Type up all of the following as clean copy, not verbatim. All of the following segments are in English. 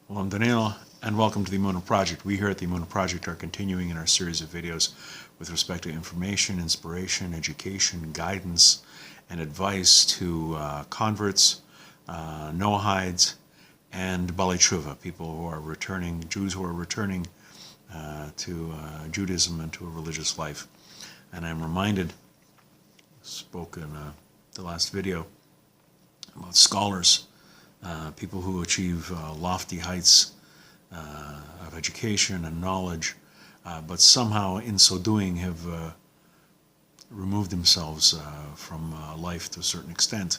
Well, I'm Daniel, and welcome to the Emunah Project. We here at the Emunah Project are continuing in our series of videos with respect to information, inspiration, education, guidance, and advice to converts, Noahides, and Baalei Tshuva, people who are returning, Jews who are returning to Judaism and to a religious life. And I'm reminded, spoke in the last video, about scholars, people who achieve lofty heights of education and knowledge, but somehow in so doing have removed themselves from life to a certain extent.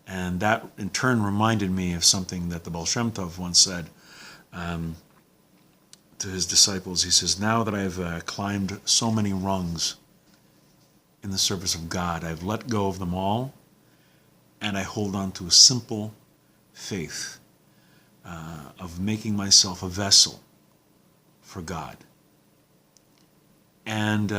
And that in turn reminded me of something that the Baal Shem Tov once said to his disciples. He says, now that I've climbed so many rungs in the service of God, I've let go of them all, and I hold on to a simple faith of making myself a vessel for God. And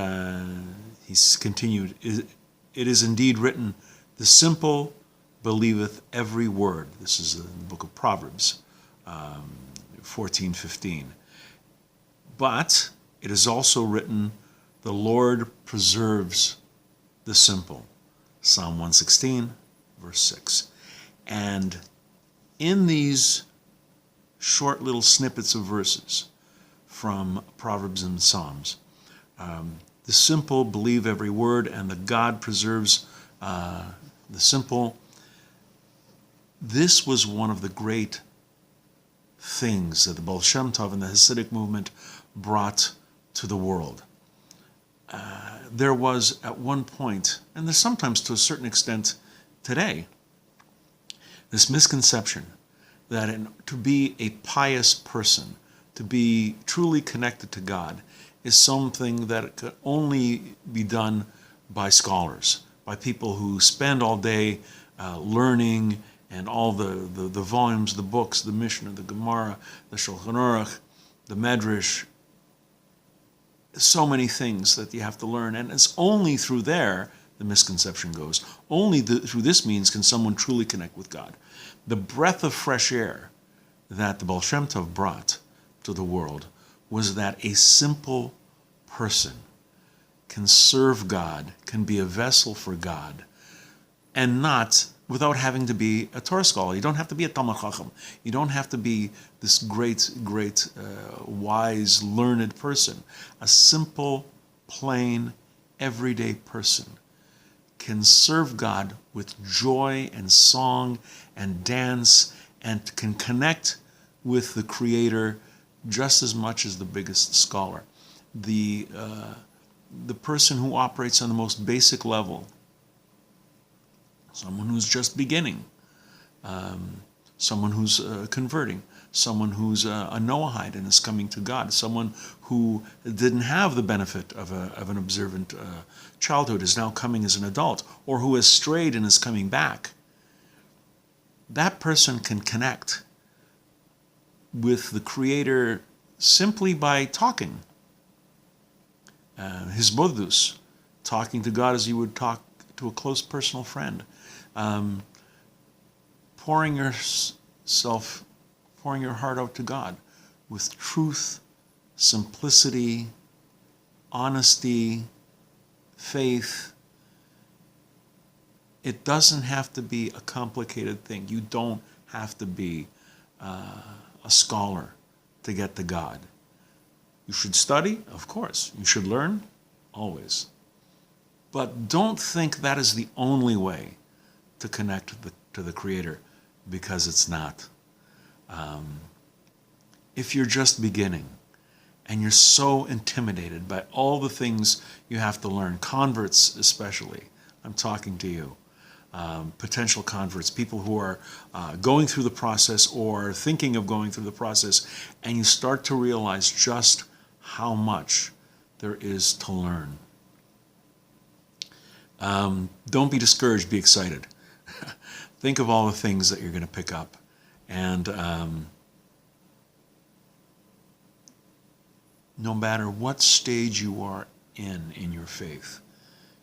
he's continued, it is indeed written, the simple believeth every word. This is in the book of Proverbs 14:15. But it is also written, the Lord preserves the simple. Psalm 116, verse 6. And in these short little snippets of verses from Proverbs and Psalms, the simple believe every word, and the God preserves the simple. This was one of the great things that the Baal Shem Tov and the Hasidic movement brought to the world. There was at one point, and there's sometimes to a certain extent today, this misconception that to be a pious person, to be truly connected to God, is something that could only be done by scholars, by people who spend all day learning, and all the volumes, the books, the Mishnah, the Gemara, the Shulchan Aruch, the Medrash, so many things that you have to learn. And it's only through there, the misconception goes, only through this means can someone truly connect with God. The breath of fresh air that the Baal Shem Tov brought to the world was that a simple person can serve God, can be a vessel for God, and not without having to be a Torah scholar. You don't have to be a Talmid Chacham. You don't have to be this great, wise, learned person. A simple, plain, everyday person can serve God with joy and song and dance, and can connect with the Creator just as much as the biggest scholar. The person who operates on the most basic level, someone who's just beginning, someone who's converting, someone who's a Noahide and is coming to God, someone who didn't have the benefit of an observant childhood, is now coming as an adult, or who has strayed and is coming back. That person can connect with the Creator simply by talking. Hisbodhus, talking to God as you would talk to a close personal friend. Pouring your heart out to God with truth, simplicity, honesty, faith. It doesn't have to be a complicated thing. You don't have to be a scholar to get to God. You should study, of course. You should learn, always. But don't think that is the only way to connect to the Creator, because it's not. If you're just beginning and you're so intimidated by all the things you have to learn, converts especially, I'm talking to you, potential converts, people who are going through the process or thinking of going through the process, and you start to realize just how much there is to learn. Don't be discouraged, be excited. Think of all the things that you're going to pick up. And no matter what stage you are in your faith,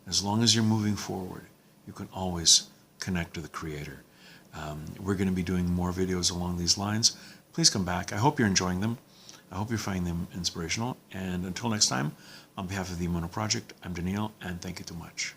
as long as you're moving forward, you can always connect to the Creator. We're going to be doing more videos along these lines. please come back. I hope you're enjoying them. I hope you're finding them inspirational. And until next time, on behalf of the Emunah Project, I'm Daniel, and thank you too much.